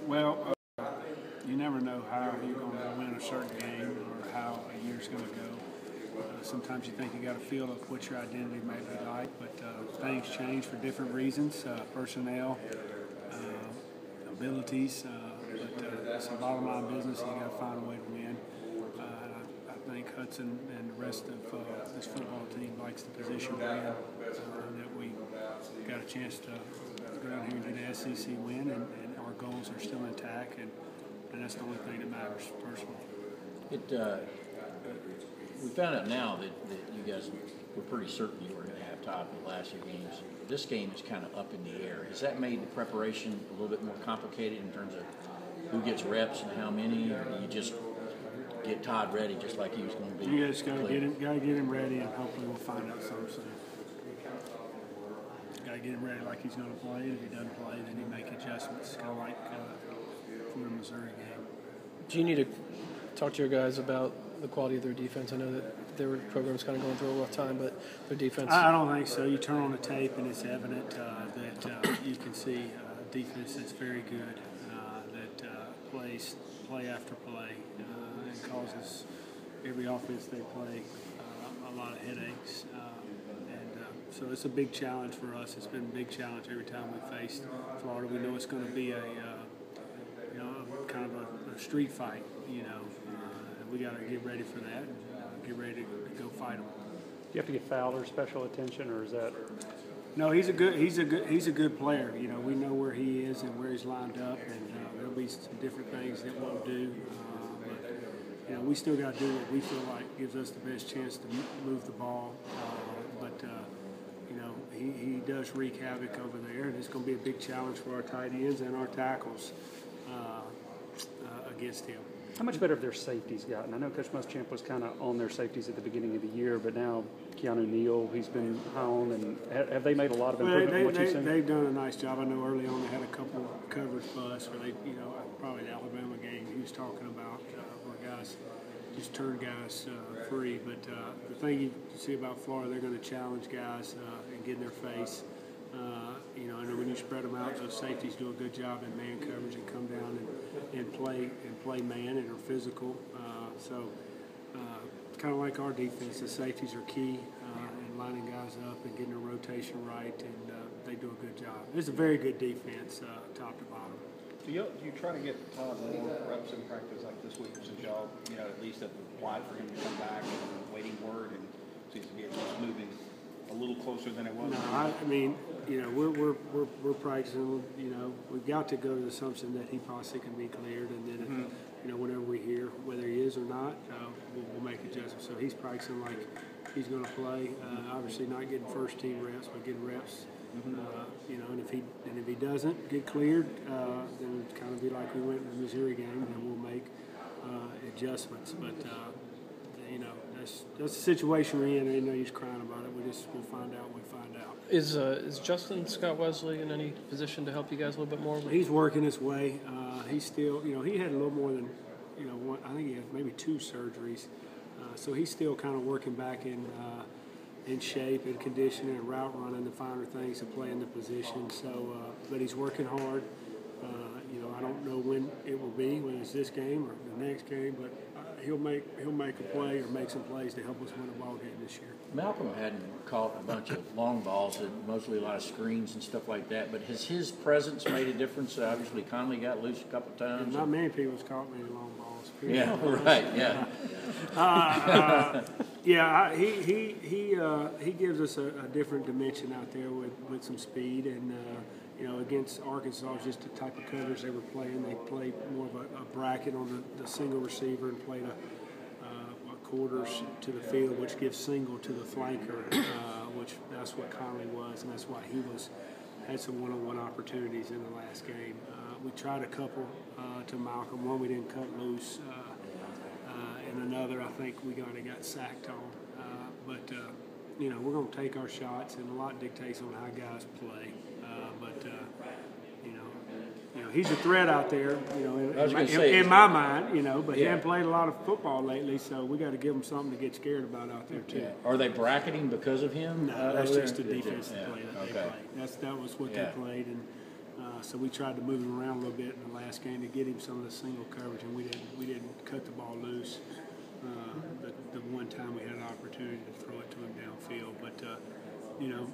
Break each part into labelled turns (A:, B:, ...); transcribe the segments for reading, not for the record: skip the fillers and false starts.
A: Well, you never know how you're going to win a certain game or how a year's going to go. Sometimes you think you got a feel of what your identity may be like, but things change for different reasons, personnel, abilities. But it's a bottom line business, and you got to find a way to win. I think Hudson and the rest of this football team likes the position we're in, that we got a chance to go down here and get an SEC win, and our goals are still intact, and that's the only thing that matters personally.
B: We found out now that you guys were pretty certain you were going to have Todd for the last few games. This game is kind of up in the air. Has that made the preparation a little bit more complicated in terms of who gets reps and how many, or do you just get Todd ready just like he was going to be?
A: You just got to get him ready, and hopefully we'll find out something soon. Got to get him ready like he's going to play. If he doesn't play, then he make adjustments, kind of like for the Missouri game.
C: Do you need to talk to your guys about the quality of their defense? I know that their program's kind of going through a rough time, but their defense.
A: I don't think so. You turn on the tape, and it's evident that you can see a defense that's very good, that plays play after play, and causes every offense they play a lot of headaches. So it's a big challenge for us. It's been a big challenge every time we faced Florida. We know it's going to be a kind of a street fight, and we got to get ready for that and get ready to go fight them.
D: Do you have to get Fowler special attention, or is that?
A: No, he's a good player. We know where he is and where he's lined up, and there'll be some different things that we'll do. But we still got to do what we feel like gives us the best chance to move the ball. He does wreak havoc over there, and it's going to be a big challenge for our tight ends and our tackles against him.
D: How much better have their safeties gotten? I know Coach Muschamp was kind of on their safeties at the beginning of the year, but now Keanu Neal, he's been high on, and have they made a lot of improvement?
A: They've done a nice job. I know early on they had a couple of coverage busts where probably the Alabama game he was talking about where guys just turn guys free. But the thing you see about Florida, they're going to challenge guys and get in their face. I know when you spread them out, those safeties do a good job in man coverage and come down and play man and are physical. Kind of like our defense, the safeties are key in lining guys up and getting their rotation right, and they do a good job. It's a very good defense, top to bottom.
E: Do you try to get Todd more reps in practice like this week, since y'all, at least have applied for him to come back and waiting word, and seems to be at least moving a little closer than it was?
A: No, we're practicing. We've got to go to the assumption that he possibly can be cleared, and then whenever we hear whether he is or not, we'll make adjustments. So he's practicing like he's going to play. Obviously, not getting first team reps, but getting reps. And if he doesn't get cleared, then it's kind of be like we went in the Missouri game, and we'll make adjustments. But that's the situation we're in. I know he's crying about it. We'll find out when we find out.
C: Is Justin Scott Wesley in any position to help you guys a little bit more?
A: He's working his way. He's still, he had a little more than, one, I think he had maybe 2 surgeries. So he's still kind of working back in shape and conditioning and route running, the finer things to play in the position. So, but he's working hard. I don't know when it will be, whether it's this game or the next game, but he'll make a play or make some plays to help us win a ball game this year.
B: Malcolm hadn't caught a bunch of long balls, and mostly a lot of screens and stuff like that, but has his presence made a difference? Obviously, Conley got loose a couple times.
A: Not many people's caught many long balls.
B: Yeah, right, yeah.
A: He gives us a different dimension out there with some speed, and against Arkansas, it's just the type of coverage they were playing. They played more of a bracket on the single receiver and played a quarters to the field, which gives single to the flanker, which that's what Conley was, and that's why he had some one-on-one opportunities in the last game. We tried a couple to Malcolm. One we didn't cut loose, and another I think we got sacked on. We're going to take our shots, and a lot dictates on how guys play. He's a threat out there, in my mind, but he hasn't played a lot of football lately, so we got to give him something to get scared about out there, too.
B: Yeah. Are they bracketing because of him?
A: No, that's just the defensive play that they played. That was what they played, and So we tried to move him around a little bit in the last game to get him some of the single coverage, and we didn't cut the ball loose. The one time we had an opportunity to throw it to him downfield, but you know,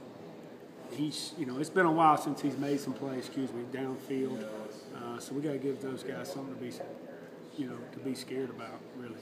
A: it's been a while since he's made some plays. Downfield. So we got to give those guys something to be scared about, really.